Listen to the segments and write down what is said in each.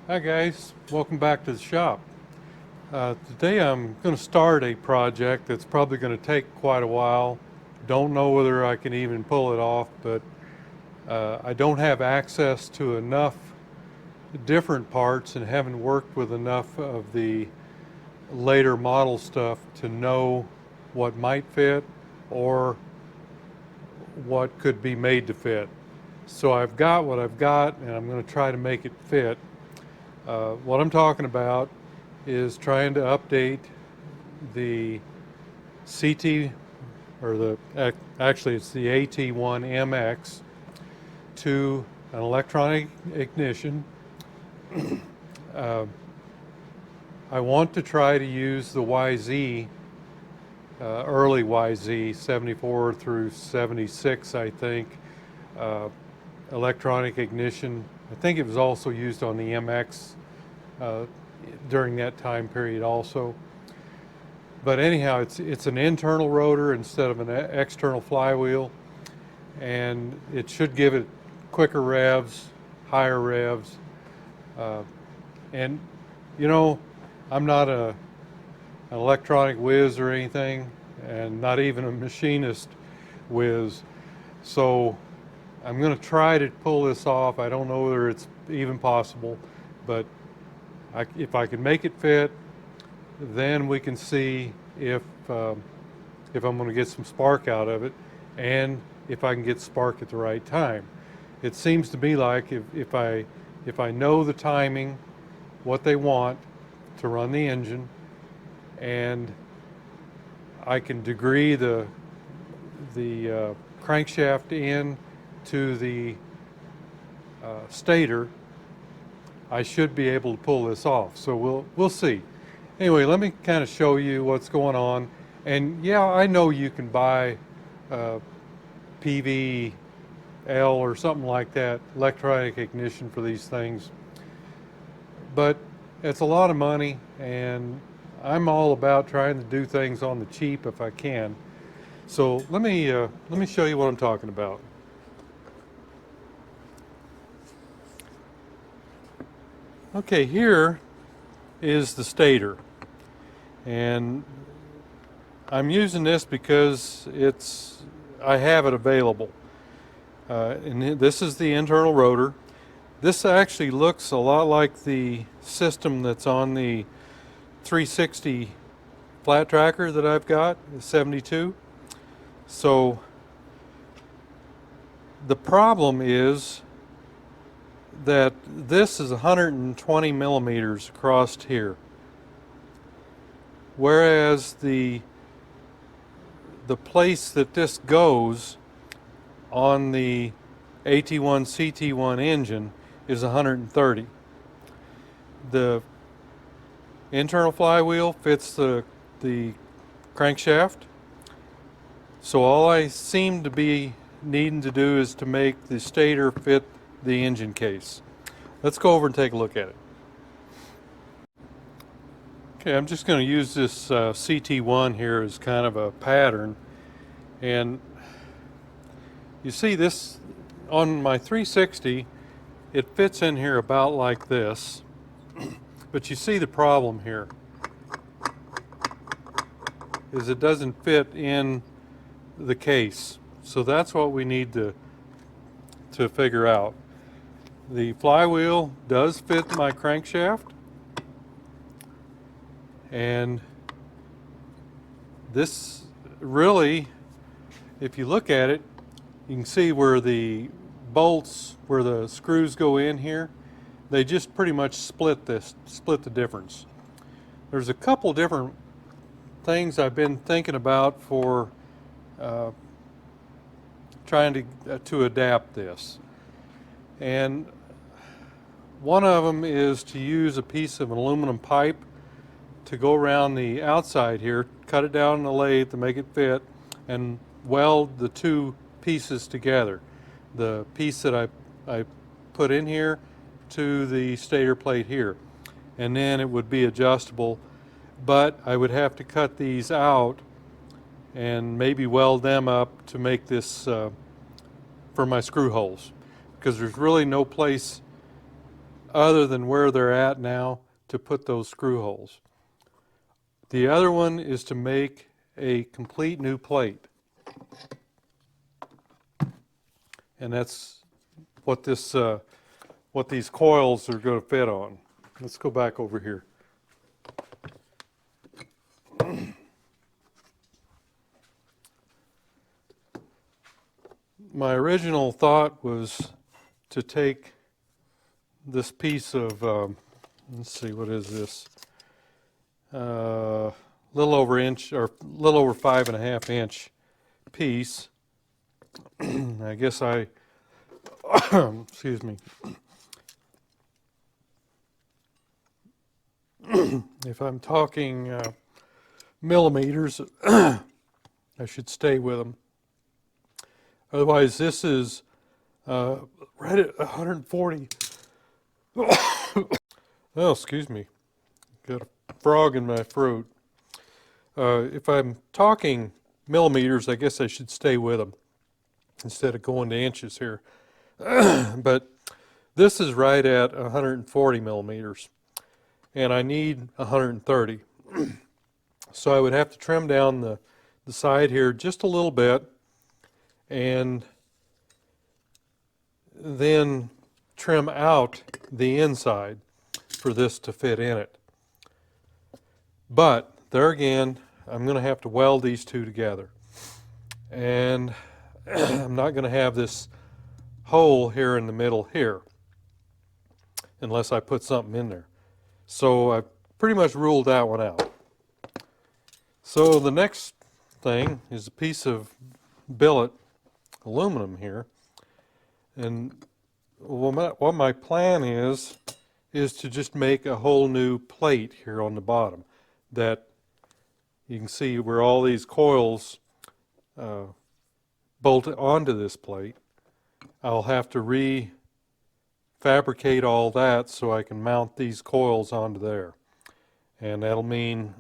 Hi guys, welcome back to the shop. Today I'm going to start a project that's probably going to take quite a while. Don't know whether I can even pull it off, but I don't have access to enough different parts and haven't worked with enough of the later model stuff to know what might fit or what could be made to fit. So I've got what I've got and I'm going to try to make it fit. What I'm talking about is trying to update the CT, or actually it's the AT-1MX, to an electronic ignition. I want to try to use the YZ, early YZ 74 through 76, I think, electronic ignition. I think it was also used on the MX during that time period also. But anyhow, it's an internal rotor instead of an external flywheel, and it should give it quicker revs, higher revs. And you know, I'm not an electronic whiz or anything, and not even a machinist whiz. So I'm going to try to pull this off. I don't know whether it's even possible, but if I can make it fit, then we can see if I'm going to get some spark out of it, and if I can get spark at the right time. It seems to me like if I know the timing, what they want to run the engine, and I can degree the crankshaft in to the stator, I should be able to pull this off. So we'll see. Anyway, let me kind of show you what's going on. And yeah, I know you can buy PVL or something like that, electronic ignition for these things, but it's a lot of money, and I'm all about trying to do things on the cheap if I can. So let me show you what I'm talking about. Okay, here is the stator, and I'm using this because I have it available. And this is the internal rotor. This actually looks a lot like the system that's on the 360 flat tracker that I've got, the 72. So the problem is that this is 120 millimeters across here, whereas the place that this goes on the AT1 CT1 engine is 130. The internal flywheel fits the crankshaft, so all I seem to be needing to do is to make the stator fit the engine case. Let's go over and take a look at it. Okay, I'm just going to use this CT1 here as kind of a pattern, and you see this on my 360, it fits in here about like this, but you see the problem here is it doesn't fit in the case. So that's what we need to figure out. The flywheel does fit my crankshaft, and this really, if you look at it, you can see where the bolts, where the screws go in here, they just pretty much split the difference. There's a couple different things I've been thinking about for trying to adapt this. And one of them is to use a piece of an aluminum pipe to go around the outside here, cut it down in the lathe to make it fit, and weld the two pieces together. The piece that I put in here to the stator plate here. And then it would be adjustable, but I would have to cut these out and maybe weld them up to make this for my screw holes, because there's really no place other than where they're at now to put those screw holes. The other one is to make a complete new plate. And that's what what these coils are going to fit on. Let's go back over here. My original thought was to take this piece of, let's see, what is this? Little over inch, or little over 5.5 inch piece. I guess excuse me. If I'm talking millimeters, I should stay with them. Otherwise, this is right at 140. Oh, excuse me. Got a frog in my throat. If I'm talking millimeters, I guess I should stay with them instead of going to inches here. But this is right at 140 millimeters, and I need 130. So I would have to trim down the side here just a little bit, and then trim out the inside for this to fit in it. But there again, I'm going to have to weld these two together, and I'm not going to have this hole here in the middle here unless I put something in there. So I pretty much ruled that one out. So the next thing is a piece of billet aluminum here, and what my plan is to just make a whole new plate here on the bottom that you can see where all these coils bolt onto this plate. I'll have to refabricate all that so I can mount these coils onto there, and that'll mean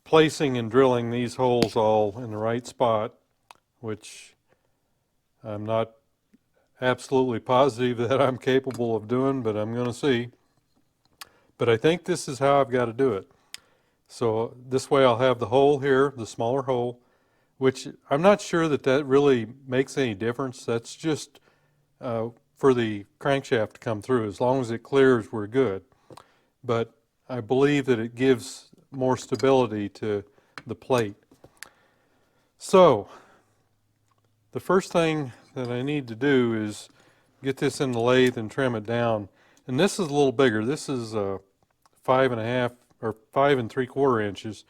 placing and drilling these holes all in the right spot, which I'm not absolutely positive that I'm capable of doing, but I'm going to see. But I think this is how I've got to do it. So this way I'll have the hole here, the smaller hole, which I'm not sure that really makes any difference. That's just for the crankshaft to come through. As long as it clears, we're good. But I believe that it gives more stability to the plate. So the first thing that I need to do is get this in the lathe and trim it down. And this is a little bigger. This is 5.5 or 5 3/4 inches.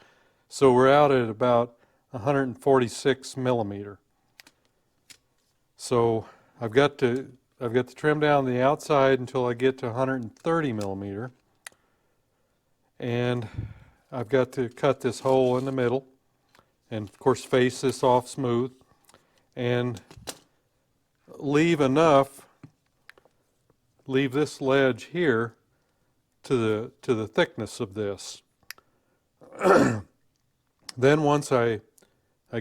So we're out at about 146 millimeter. So I've got to trim down the outside until I get to 130 millimeter, and I've got to cut this hole in the middle, and of course face this off smooth, and leave this ledge here to the thickness of this. Then once I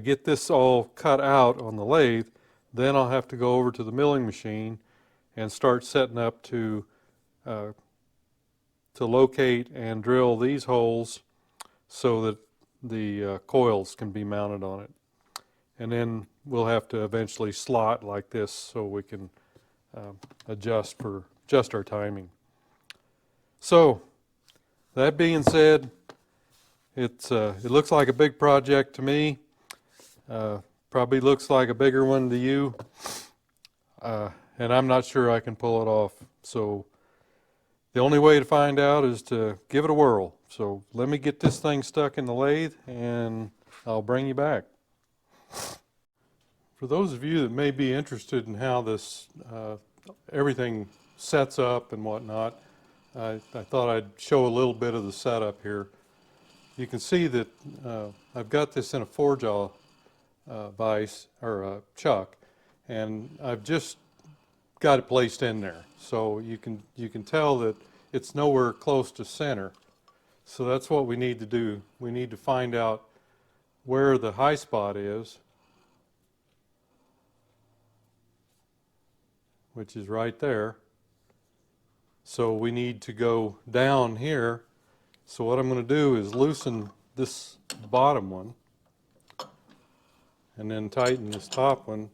get this all cut out on the lathe, then I'll have to go over to the milling machine and start setting up to locate and drill these holes so that the coils can be mounted on it. And then we'll have to eventually slot like this so we can adjust our timing. So that being said, it looks like a big project to me. Probably looks like a bigger one to you, and I'm not sure I can pull it off. So the only way to find out is to give it a whirl. So let me get this thing stuck in the lathe, and I'll bring you back. For those of you that may be interested in how this everything sets up and whatnot, I thought I'd show a little bit of the setup here. You can see that I've got this in a 4-jaw vise or chuck, and I've just got it placed in there. So you can tell that it's nowhere close to center. So that's what we need to do. We need to find out where the high spot is, which is right there. So we need to go down here. So what I'm going to do is loosen this bottom one and then tighten this top one,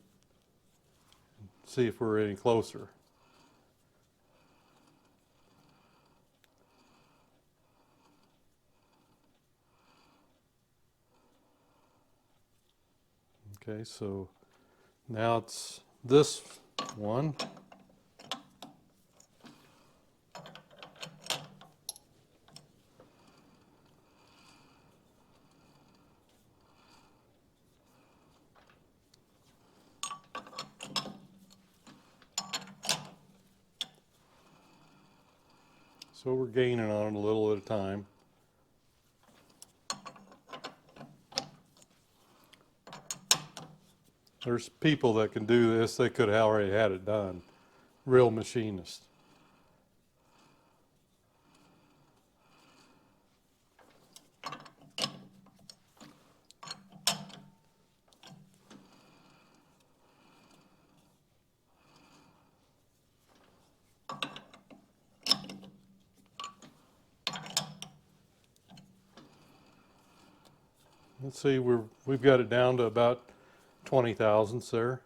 see if we're any closer. Okay, so now it's this one. So we're gaining on it a little at a time. There's people that can do this. They could have already had it done. Real machinists. Let's see, we've got it down to about 20 thousandths there.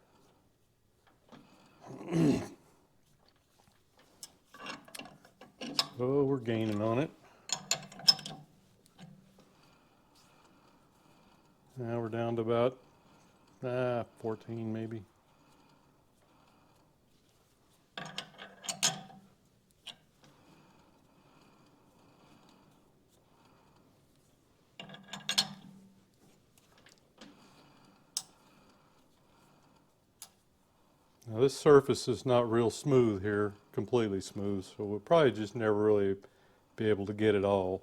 So we're gaining on it. Now we're down to about 14 maybe. Now this surface is not real smooth here, completely smooth, so we'll probably just never really be able to get it all.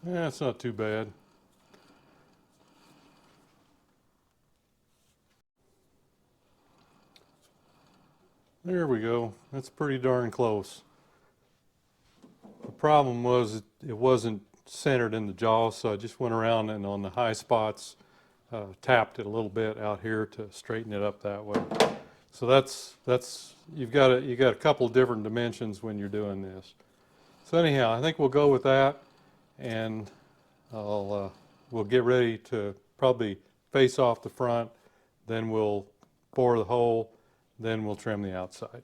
Yeah, it's not too bad. There we go. That's pretty darn close. The problem was it wasn't centered in the jaw, so I just went around and on the high spots tapped it a little bit out here to straighten it up that way. So that's you got a couple of different dimensions when you're doing this. So anyhow, I think we'll go with that, and we'll get ready to probably face off the front, then we'll bore the hole, then we'll trim the outside.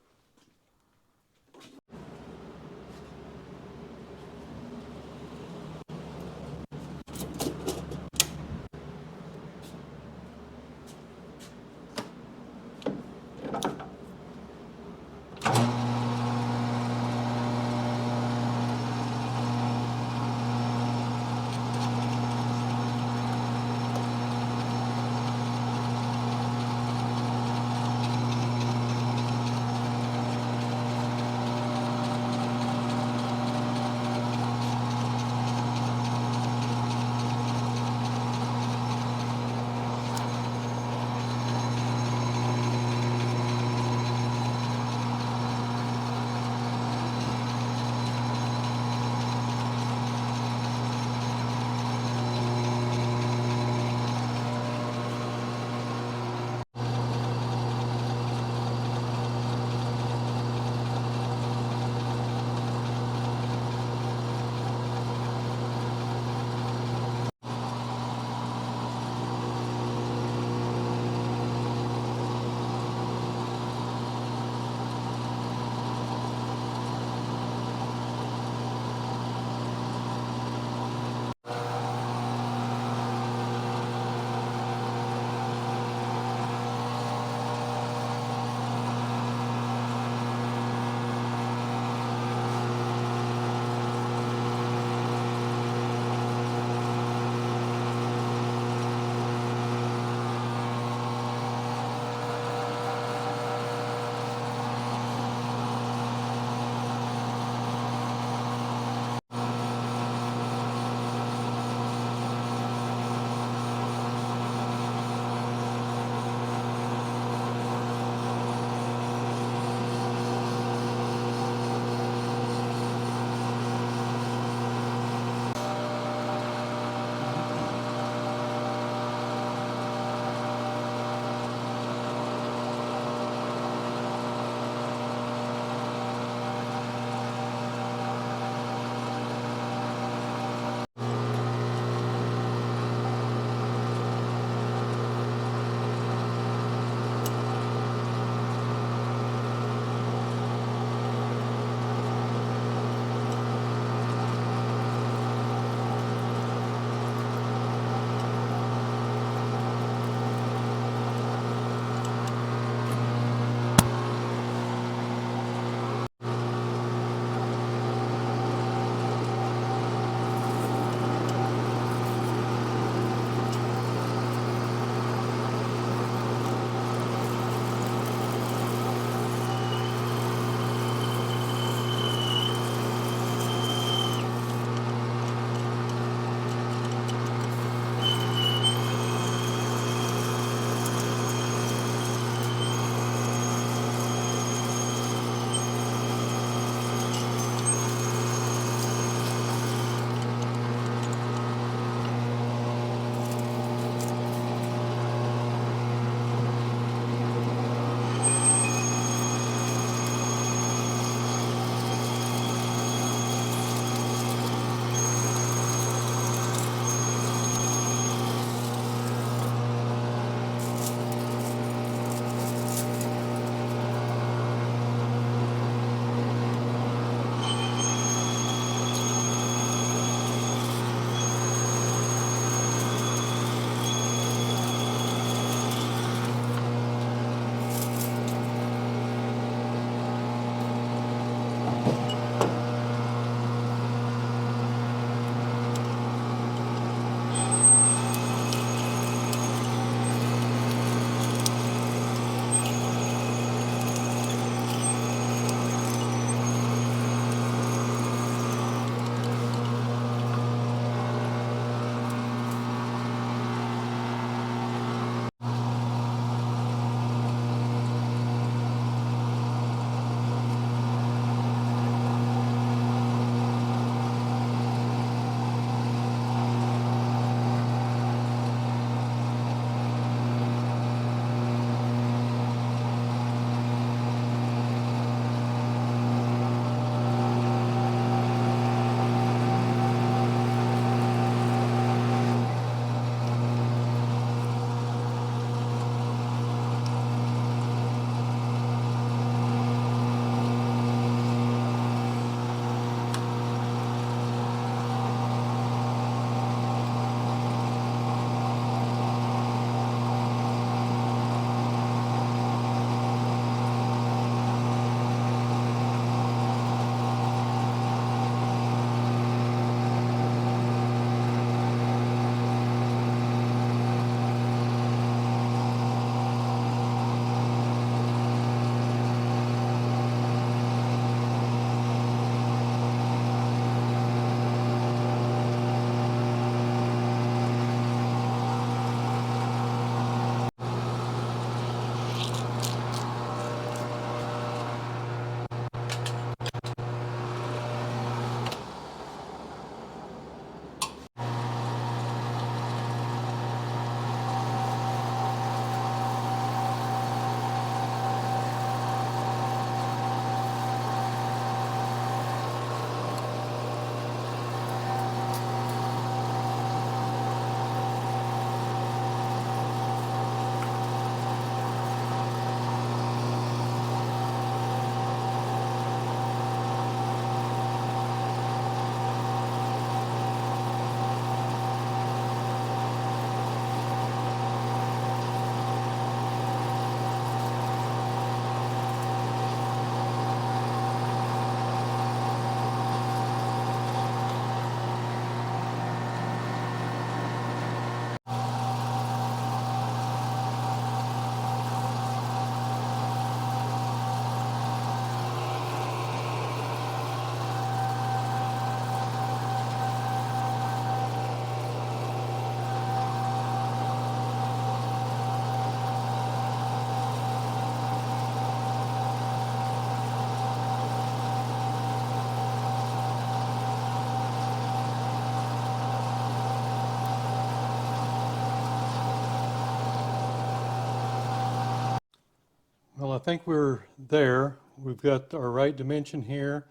Well, I think we're there. We've got our right dimension here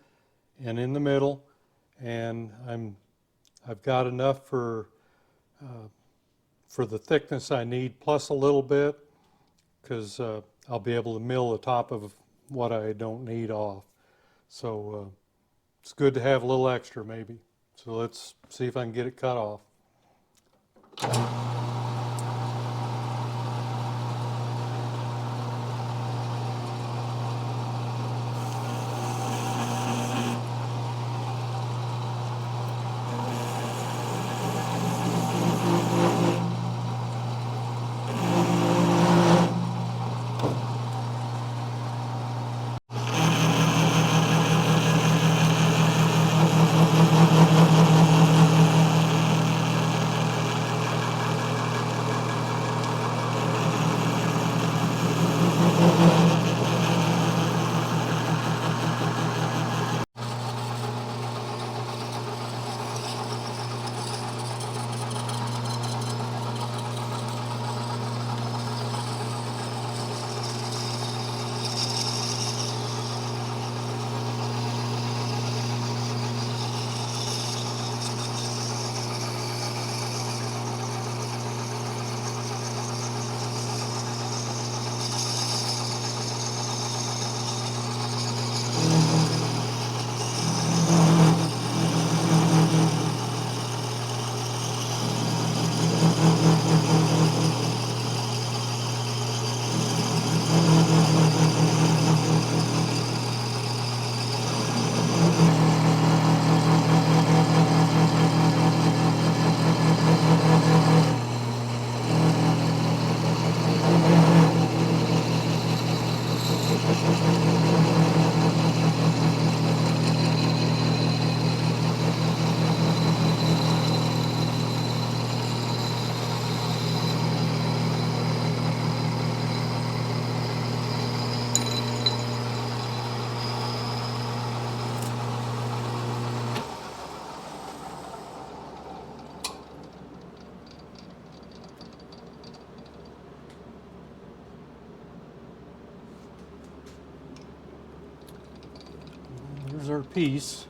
and in the middle, and I've got enough for the thickness I need, plus a little bit, because I'll be able to mill the top of what I don't need off. So it's good to have a little extra maybe. So let's see if I can get it cut off. Here's our piece.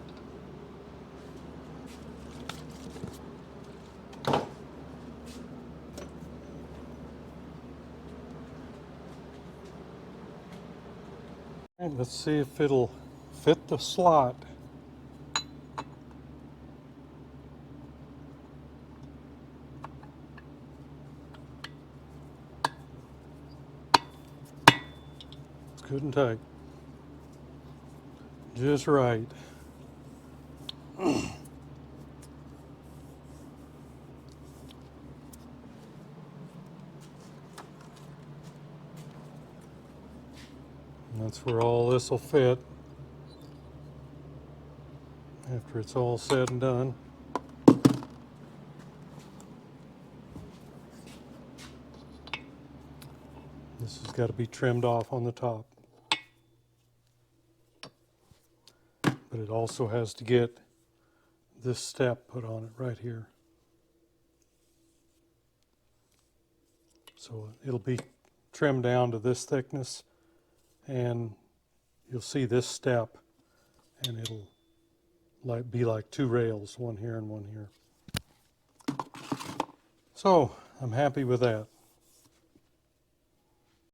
And let's see if it'll fit the slot. It's good and tight. Just right. And that's where all this will fit after it's all said and done. This has got to be trimmed off on the top. But it also has to get this step put on it right here. So it'll be trimmed down to this thickness, and you'll see this step, and it'll be like two rails, one here and one here. So I'm happy with that.